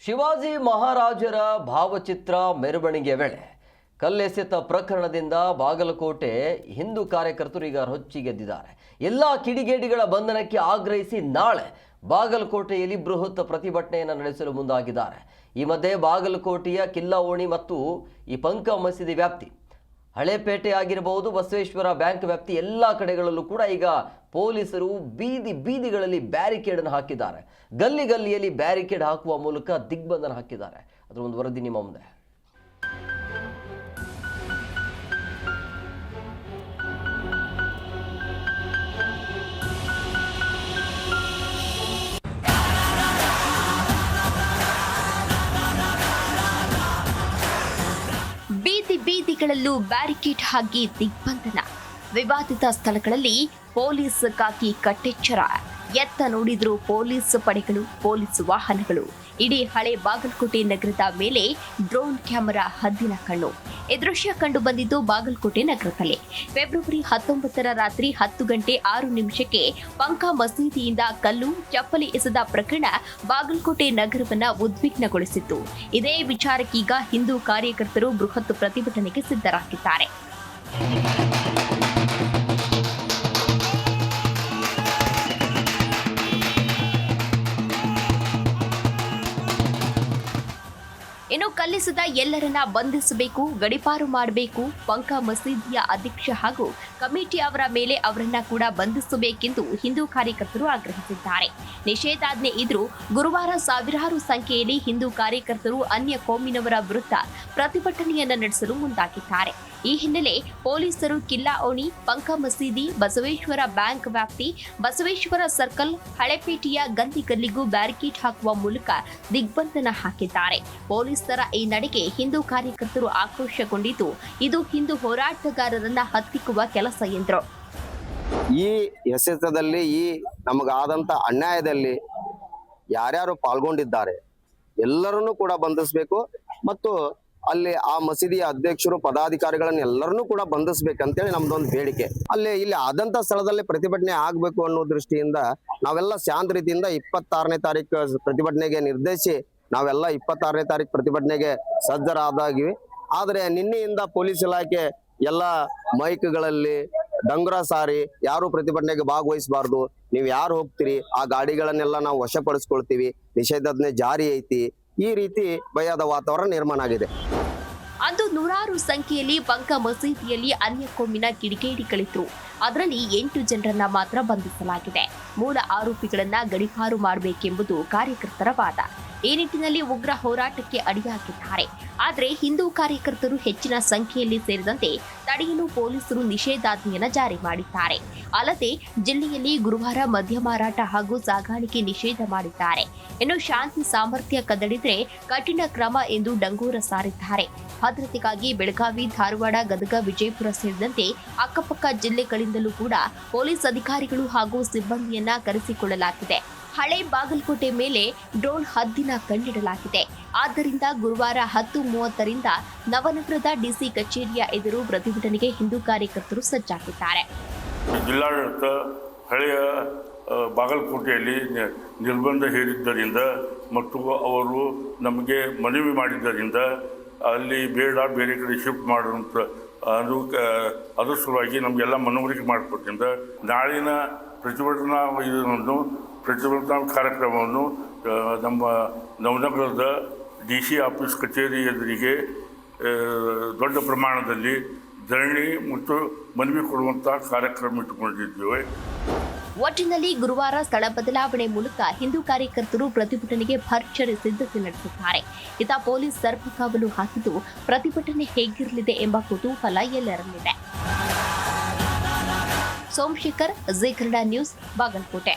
ಶಿವಾಜಿ ಮಹಾರಾಜರ ಭಾವಚಿತ್ರ ಮೆರವಣಿಗೆ ವೇಳೆ ಕಲ್ಲೆಸೆತ ಪ್ರಕರಣದಿಂದ ಬಾಗಲಕೋಟೆ ಹಿಂದೂ ಕಾರ್ಯಕರ್ತರು ಈಗ ರೊಚ್ಚಿಗೆದ್ದಿದ್ದಾರೆ. ಎಲ್ಲ ಕಿಡಿಗೇಡಿಗಳ ಬಂಧನಕ್ಕೆ ಆಗ್ರಹಿಸಿ ನಾಳೆ ಬಾಗಲಕೋಟೆಯಲ್ಲಿ ಬೃಹತ್ ಪ್ರತಿಭಟನೆಯನ್ನು ನಡೆಸಲು ಮುಂದಾಗಿದ್ದಾರೆ. ಈ ಮಧ್ಯೆ ಬಾಗಲಕೋಟೆಯ ಕಿಲ್ಲಾ ಓಣಿ ಮತ್ತು ಈ ಪಂಕ ಮಸೀದಿ ವ್ಯಾಪ್ತಿ, ಹಳೇಪೇಟೆ ಆಗಿರಬಹುದು, ಬಸವೇಶ್ವರ ಬ್ಯಾಂಕ್ ವ್ಯಾಪ್ತಿ ಎಲ್ಲ ಕಡೆಗಳಲ್ಲೂ ಕೂಡ ಈಗ ಪೊಲೀಸರು ಬೀದಿಗಳಲ್ಲಿ ಬ್ಯಾರಿಕೇಡ್ ಅನ್ನು ಹಾಕಿದ್ದಾರೆ. ಗಲ್ಲಿಯಲ್ಲಿ ಬ್ಯಾರಿಕೇಡ್ ಹಾಕುವ ಮೂಲಕ ದಿಗ್ಬಂಧನ ಹಾಕಿದ್ದಾರೆ. ಅದರ ಒಂದು ವರದಿ ನಿಮ್ಮ ಮುಂದೆ. ಬೀದಿಗಳಲ್ಲೂ ಬ್ಯಾರಿಕೇಡ್ ಹಾಕಿ ದಿಗ್ಬಂಧನ. ವಿವಾದಿತ ಸ್ಥಳಗಳಲ್ಲಿ ಪೊಲೀಸ್ ಖಾಕಿ ಕಟ್ಟೆಚ್ಚರ. ಎತ್ತ ನೋಡಿದ್ರು ಪೊಲೀಸ್ ಪಡೆಗಳು, ಪೊಲೀಸ್ ವಾಹನಗಳು. ಇಡೀ ಹಳೆ ಬಾಗಲಕೋಟೆ ನಗರದ ಮೇಲೆ ಡ್ರೋನ್ ಕ್ಯಾಮೆರಾ ಹದ್ದಿನ ಕಣ್ಣು. ಈ ದೃಶ್ಯ ಕಂಡು ಬಂದಿದ್ದು ಬಾಗಲಕೋಟೆ ನಗರದಲ್ಲಿ ಫೆಬ್ರವರಿ 19 ರಾತ್ರಿ 10 ಗಂಟೆ 6 ನಿಮಿಷಕ್ಕೆ ಪಂಕ ಮಸೀದಿಯಿಂದ ಕಲ್ಲು ಚಪ್ಪಲಿ ಎಸೆದ ಪ್ರಕರಣ ಬಾಗಲಕೋಟೆ ನಗರವನ್ನ ಉದ್ವಿಗ್ನಗೊಳಿಸಿತ್ತು. ಇದೇ ವಿಚಾರಕ್ಕೀಗ ಹಿಂದೂ ಕಾರ್ಯಕರ್ತರು ಬೃಹತ್ ಪ್ರತಿಭಟನೆಗೆ ಸಿದ್ಧರಾಗಿದ್ದಾರೆ. ಇನ್ನು ಕಲ್ಲಿಸಿದ ಎಲ್ಲರನ್ನ ಬಂಧಿಸಬೇಕು, ಗಡೀಪಾರು ಮಾಡಬೇಕು. ಪಂಕ ಮಸೀದಿಯ ಅಧ್ಯಕ್ಷ ಹಾಗೂ ಕಮಿಟಿ ಅವರ ಮೇಲೆ ಅವರನ್ನ ಕೂಡ ಬಂಧಿಸಬೇಕೆಂದು ಹಿಂದೂ ಕಾರ್ಯಕರ್ತರು ಆಗ್ರಹಿಸಿದ್ದಾರೆ. ನಿಷೇಧಾಜ್ಞೆ ಇದ್ರೂ ಗುರುವಾರ ಸಾವಿರಾರು ಸಂಖ್ಯೆಯಲ್ಲಿ ಹಿಂದೂ ಕಾರ್ಯಕರ್ತರು ಅನ್ಯ ಕೋಮಿನವರ ವಿರುದ್ಧ ಪ್ರತಿಭಟನೆಯನ್ನ ನಡೆಸಲು ಮುಂದಾಗಿದ್ದಾರೆ. ಈ ಹಿನ್ನೆಲೆ ಪೊಲೀಸರು ಕಿಲ್ಲಾ ಓಣಿ, ಪಂಕ ಮಸೀದಿ, ಬಸವೇಶ್ವರ ಬ್ಯಾಂಕ್ ವ್ಯಾಪ್ತಿ, ಬಸವೇಶ್ವರ ಸರ್ಕಲ್, ಹಳೇಪೇಟೆಯ ಗಲ್ಲಿಗೂ ಬ್ಯಾರಿಕೇಡ್ ಹಾಕುವ ಮೂಲಕ ದಿಗ್ಬಂಧನ ಹಾಕಿದ್ದಾರೆ. ಪೊಲೀಸರ ಈ ನಡೆಗೆ ಹಿಂದೂ ಕಾರ್ಯಕರ್ತರು ಆಕ್ರೋಶಗೊಂಡಿದ್ದು, ಇದು ಹಿಂದೂ ಹೋರಾಟಗಾರರನ್ನ ಹತ್ತಿಕ್ಕುವ ಕೆಲಸ ಎಂದರು. ಈ ಎಸೆತದಲ್ಲಿ, ಈ ನಮಗಾದಂತ ಅನ್ಯಾಯದಲ್ಲಿ ಯಾರ್ಯಾರು ಪಾಲ್ಗೊಂಡಿದ್ದಾರೆ ಎಲ್ಲರನ್ನೂ ಕೂಡ ಬಂಧಿಸಬೇಕು ಮತ್ತು ಅಲ್ಲಿ ಆ ಮಸೀದಿಯ ಅಧ್ಯಕ್ಷರು, ಪದಾಧಿಕಾರಿಗಳನ್ನ ಎಲ್ಲರನ್ನೂ ಕೂಡ ಬಂಧಿಸ್ಬೇಕಂತೇಳಿ ನಮ್ದೊಂದು ಬೇಡಿಕೆ. ಇಲ್ಲಿ ಆದಂತ ಸ್ಥಳದಲ್ಲಿ ಪ್ರತಿಭಟನೆ ಆಗ್ಬೇಕು ಅನ್ನೋ ದೃಷ್ಟಿಯಿಂದ ನಾವೆಲ್ಲ ಶಾಂತ ರೀತಿಯಿಂದ 26ನೇ ತಾರೀಕು ಪ್ರತಿಭಟನೆಗೆ ನಿರ್ದೇಶಿಸಿ ನಾವೆಲ್ಲ 26ನೇ ತಾರೀಕು ಪ್ರತಿಭಟನೆಗೆ ಸಜ್ಜರಾದಾಗಿವಿ. ಆದ್ರೆ ನಿನ್ನೆಯಿಂದ ಪೊಲೀಸ್ ಇಲಾಖೆ ಎಲ್ಲ ಮೈಕ್ಗಳಲ್ಲಿ ಡಂಗುರ ಸಾರಿ ಯಾರು ಪ್ರತಿಭಟನೆಗೆ ಭಾಗವಹಿಸಬಾರ್ದು, ನೀವು ಯಾರು ಹೋಗ್ತೀರಿ ಆ ಗಾಡಿಗಳನ್ನೆಲ್ಲ ನಾವು ವಶಪಡಿಸ್ಕೊಳ್ತೀವಿ, ನಿಷೇಧಾಜ್ಞೆ ಜಾರಿ ಐತಿ, ಈ ರೀತಿ ಭಯದ ವಾತಾವರಣ ನಿರ್ಮಾಣ ಆಗಿದೆ. ಅಂದು ನೂರಾರು ಸಂಖ್ಯೆಯಲ್ಲಿ ಪಂಕ ಮಸೀದಿಯಲ್ಲಿ ಅನ್ಯ ಕೋಮಿನ ಕಿಡಿಗೇಡಿಗಳಿದ್ರು. ಅದರಲ್ಲಿ 8 ಜನರನ್ನ ಮಾತ್ರ ಬಂಧಿಸಲಾಗಿದೆ. ಮೂಲ ಆರೋಪಿಗಳನ್ನ ಗಡೀಪಾರು ಮಾಡಬೇಕೆಂಬುದು ಕಾರ್ಯಕರ್ತರ ವಾದ. ಈ ನಿಟ್ಟಿನಲ್ಲಿ ಉಗ್ರ ಹೋರಾಟಕ್ಕೆ ಅಡಿಯಾಗಿದ್ದಾರೆ. ಆದರೆ ಹಿಂದೂ ಕಾರ್ಯಕರ್ತರು ಹೆಚ್ಚಿನ ಸಂಖ್ಯೆಯಲ್ಲಿ ಸೇರಿದಂತೆ ತಡೆಯಲು ಪೊಲೀಸರು ನಿಷೇಧಾಜ್ಞೆಯನ್ನು ಜಾರಿ ಮಾಡಿದ್ದಾರೆ. ಅಲ್ಲದೆ ಜಿಲ್ಲೆಯಲ್ಲಿ ಗುರುವಾರ ಮದ್ಯ ಮಾರಾಟ ಹಾಗೂ ಸಾಗಾಣಿಕೆ ನಿಷೇಧ ಮಾಡಿದ್ದಾರೆ. ಇನ್ನು ಶಾಂತಿ ಸಾಮರ್ಥ್ಯ ಕದಡಿದ್ರೆ ಕಠಿಣ ಕ್ರಮ ಎಂದು ಡಂಗೂರ ಸಾರಿದ್ದಾರೆ. ಭದ್ರತೆಗಾಗಿ ಬೆಳಗಾವಿ, ಧಾರವಾಡ, ಗದಗ, ವಿಜಯಪುರ ಸೇರಿದಂತೆ ಅಕ್ಕಪಕ್ಕ ಜಿಲ್ಲೆಗಳಿಂದಲೂ ಕೂಡ ಪೊಲೀಸ್ ಅಧಿಕಾರಿಗಳು ಹಾಗೂ ಸಿಬ್ಬಂದಿಯನ್ನ ಕರೆಸಿಕೊಳ್ಳಲಾಗಿದೆ. ಹಳೆ ಬಾಗಲಕೋಟೆ ಮೇಲೆ ಡ್ರೋನ್ ಹದ್ದಿನ ಕಣ್ಣಿಡಲಾಗಿದೆ. ಆದ್ದರಿಂದ ಗುರುವಾರ 10:30ರಿಂದ ನವನಗರದ ಡಿಸಿ ಕಚೇರಿಯ ಎದುರು ಪ್ರತಿಭಟನೆಗೆ ಹಿಂದೂ ಕಾರ್ಯಕರ್ತರು ಸಜ್ಜಾಗಿದ್ದಾರೆ. ಜಿಲ್ಲಾಡಳಿತ ಹಳೆಯ ಬಾಗಲಕೋಟೆಯಲ್ಲಿ ನಿರ್ಬಂಧ ಹೇರಿದ್ದರಿಂದ ಮತ್ತು ಅವರು ನಮಗೆ ಮನವಿ ಮಾಡಿದ್ದರಿಂದ ಅಲ್ಲಿ ಬೇಡ, ಬೇರೆ ಕಡೆ ಶಿಫ್ಟ್ ಮಾಡುವಂಥ ಅದರ ಸಲುವಾಗಿ ನಮಗೆಲ್ಲ ಮನವರಿಕೆ ಮಾಡಿಕೊಟ್ಟಿಂದ ನಾಳಿನ ಪ್ರತಿಭಟನಾ ಕಾರ್ಯಕ್ರಮವನ್ನು ನಮ್ಮ ನವನಗರದ DC ಆಫೀಸ್ ಕಚೇರಿ ಎದುರಿಗೆ ದೊಡ್ಡ ಪ್ರಮಾಣದಲ್ಲಿ ಧರಣಿ ಮತ್ತು ಮನವಿ ಕೊಡುವಂಥ ಕಾರ್ಯಕ್ರಮ ಇಟ್ಟುಕೊಂಡಿದ್ದೇವೆ. ಒಟ್ಟಿನಲ್ಲಿ ಗುರುವಾರ ಸ್ಥಳ ಬದಲಾವಣೆ ಮೂಲಕ ಹಿಂದೂ ಕಾರ್ಯಕರ್ತರು ಪ್ರತಿಭಟನೆಗೆ ಭರ್ಜರಿ ಸಿದ್ಧತೆ ನಡೆಸಿದ್ದಾರೆ. ಇತ್ತ ಪೊಲೀಸ್ ಸರ್ಪಕಾವಲು ಹಾಕಿದ್ದು ಪ್ರತಿಭಟನೆ ಹೇಗಿರಲಿದೆ ಎಂಬ ಕುತೂಹಲ ಎಲ್ಲರಲ್ಲಿದೆ. ಸೋಮಶೇಖರ್, ಜೀ ಕನ್ನಡ ನ್ಯೂಸ್, ಬಾಗಲಕೋಟೆ.